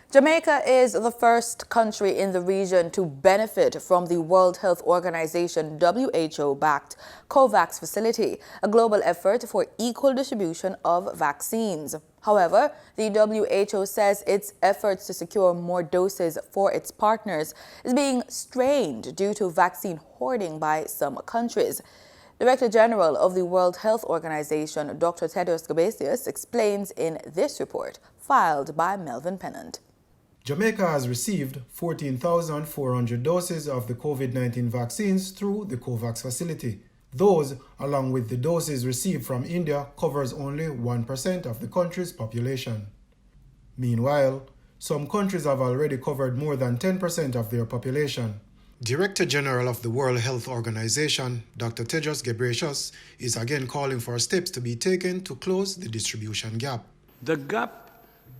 Jamaica is the first country in the region to benefit from the World Health Organization WHO-backed COVAX facility, a global effort for equal distribution of vaccines. However, the WHO says its efforts to secure more doses for its partners is being strained due to vaccine hoarding by some countries. Director General of the World Health Organization, Dr. Tedros Ghebreyesus, explains in this report filed by Melvin Pennant. Jamaica has received 14,400 doses of the COVID-19 vaccines through the COVAX facility. Those, along with the doses received from India, covers only 1% of the country's population. Meanwhile, some countries have already covered more than 10% of their population. Director General of the World Health Organization, Dr. Tedros Ghebreyesus, is again calling for steps to be taken to close the distribution gap. The gap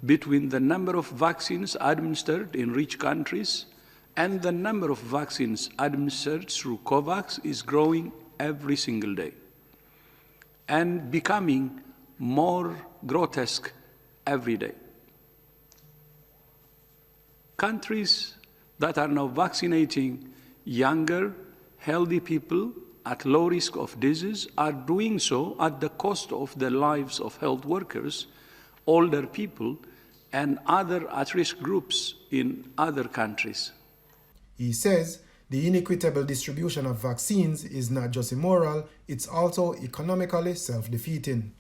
between the number of vaccines administered in rich countries and the number of vaccines administered through COVAX is growing every single day and becoming more grotesque every day. Countries that are now vaccinating younger, healthy people at low risk of disease are doing so at the cost of the lives of health workers, older people, and other at-risk groups in other countries. He says the inequitable distribution of vaccines is not just immoral, it's also economically self-defeating.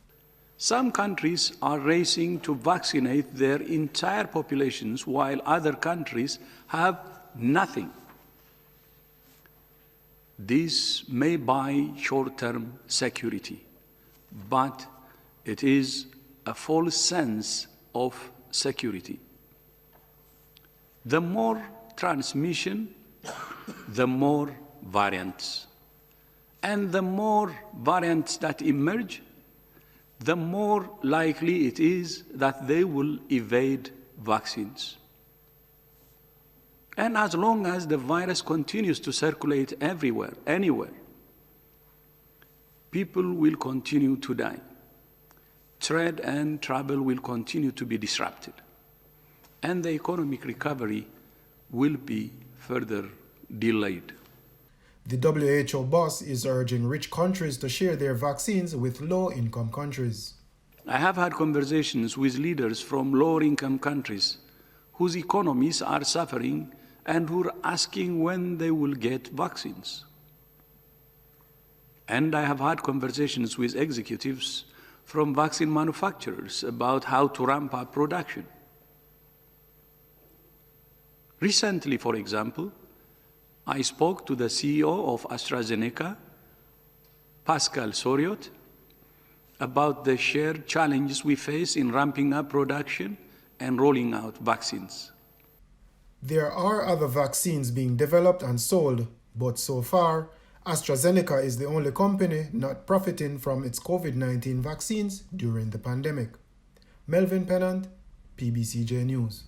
Some countries are racing to vaccinate their entire populations while other countries have nothing. This may buy short-term security, but it is a false sense of security. The more transmission, the more variants. And the more variants that emerge, the more likely it is that they will evade vaccines. And as long as the virus continues to circulate everywhere, anywhere, people will continue to die. Trade and travel will continue to be disrupted, and the economic recovery will be further delayed. The WHO boss is urging rich countries to share their vaccines with low-income countries. I have had conversations with leaders from lower-income countries whose economies are suffering and who are asking when they will get vaccines. And I have had conversations with executives from vaccine manufacturers about how to ramp up production. Recently, for example, I spoke to the CEO of AstraZeneca, Pascal Soriot, about the shared challenges we face in ramping up production and rolling out vaccines. There are other vaccines being developed and sold, but so far, AstraZeneca is the only company not profiting from its COVID-19 vaccines during the pandemic. Melvin Pennant, PBCJ News.